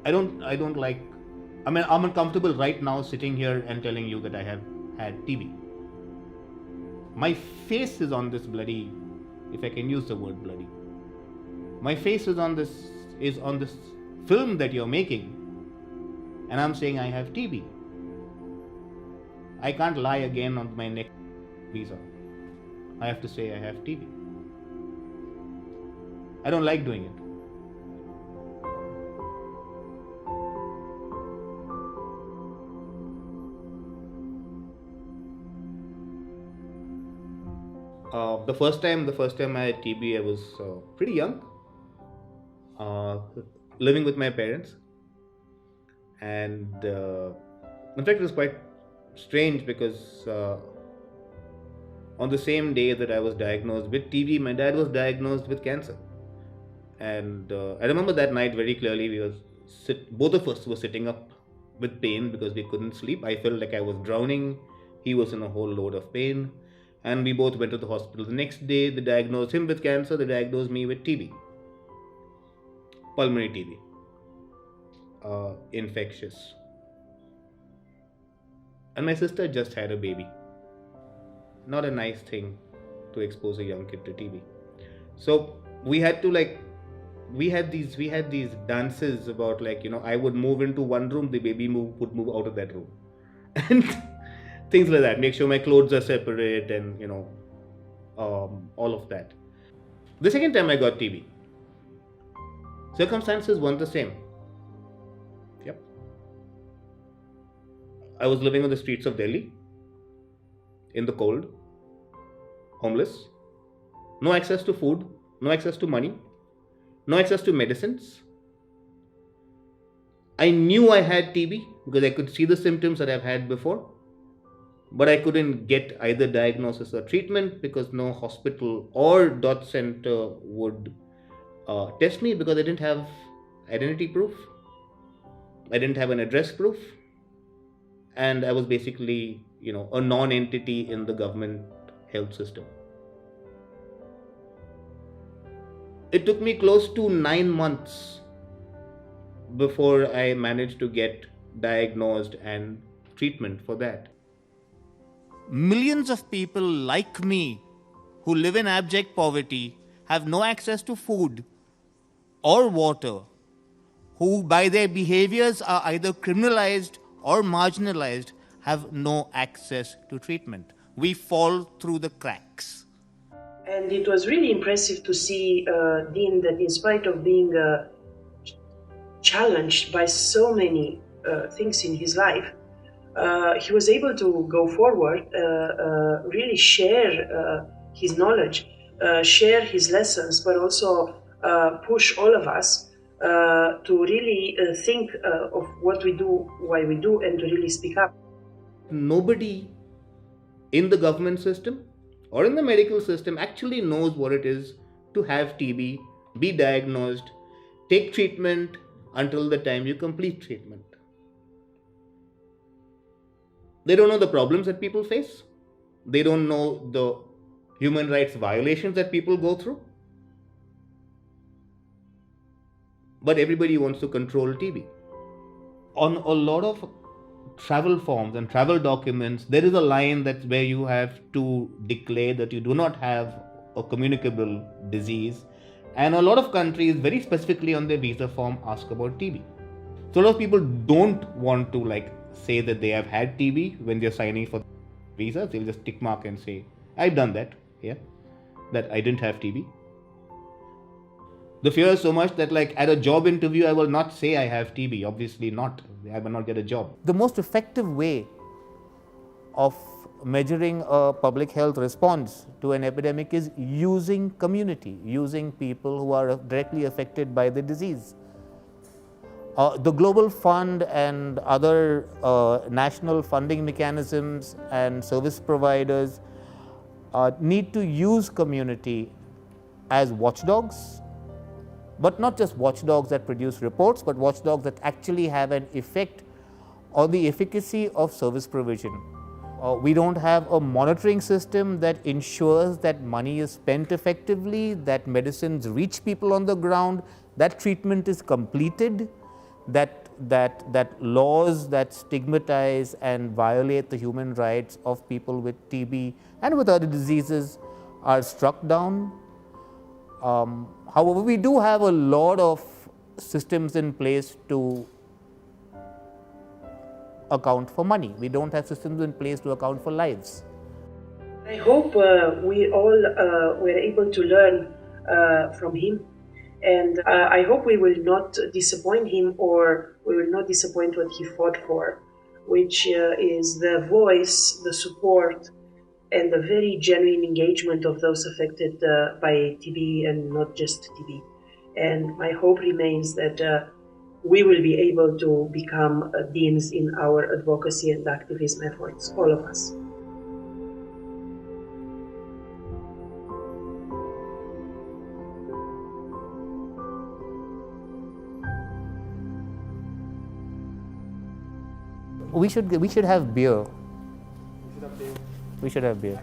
I don't like. I mean, I'm uncomfortable right now sitting here and telling you that I have had TB. My face is on this bloody, if I can use the word bloody. My face is on this film that you're making, and I'm saying I have TB. I can't lie again on my next visa. I have to say I have TB. I don't like doing it. The first time I had TB, I was pretty young, uh, living with my parents, and in fact, it was quite strange because on the same day that I was diagnosed with TB, my dad was diagnosed with cancer, and I remember that night very clearly. Both of us were sitting up with pain because we couldn't sleep. I felt like I was drowning. He was in a whole load of pain, and we both went to the hospital. The next day, they diagnosed him with cancer. They diagnosed me with TB, pulmonary TB, infectious. And my sister just had a baby. Not a nice thing to expose a young kid to TB. So we had to like we had these dances about, like, I would move into one room, the baby would move out of that room, and things like that. Make sure my clothes are separate, and all of that. The second time I got TB, circumstances weren't the same. Yep, I was living on the streets of Delhi in the cold, homeless, no access to food, no access to money, no access to medicines. I knew I had TB because I could see the symptoms that I've had before, but I couldn't get either diagnosis or treatment because no hospital or dot center would test me because I didn't have identity proof, I didn't have an address proof, and I was basically, a non entity in the government health system. It took me close to 9 months before I managed to get diagnosed and treatment for that. Millions of people like me who live in abject poverty have no access to food or water, who by their behaviors are either criminalized or marginalized, have no access to treatment. We fall through the cracks. And it was really impressive to see Dean that in spite of being challenged by so many things in his life, he was able to go forward, really share his knowledge, share his lessons, but also push all of us to really think of what we do, why we do, and to really speak up. Nobody in the government system or in the medical system actually knows what it is to have TB, be diagnosed, take treatment until the time you complete treatment. They don't know the problems that people face. They don't know the human rights violations that people go through. But everybody wants to control TB. On a lot of travel forms and travel documents, there is a line that's where you have to declare that you do not have a communicable disease. And a lot of countries, very specifically on their visa form, ask about TB. So a lot of people don't want to say that they have had TB when they're signing for visas. They'll just tick mark and say, I've done that, yeah, that I didn't have TB. The fear is so much that at a job interview, I will not say I have TB. Obviously not. I will not get a job. The most effective way of measuring a public health response to an epidemic is using community, using people who are directly affected by the disease. The Global Fund and other national funding mechanisms and service providers need to use community as watchdogs, but not just watchdogs that produce reports, but watchdogs that actually have an effect on the efficacy of service provision. We don't have a monitoring system that ensures that money is spent effectively, that medicines reach people on the ground, that treatment is completed, that laws that stigmatize and violate the human rights of people with TB and with other diseases are struck down. However, we do have a lot of systems in place to account for money. We don't have systems in place to account for lives. I hope we all were able to learn from him, and I hope we will not disappoint him, or we will not disappoint what he fought for, which is the voice, the support, and the very genuine engagement of those affected by TB, and not just TB. And my hope remains that we will be able to become deans in our advocacy and activism efforts, all of us. We should have beer. We should have beer.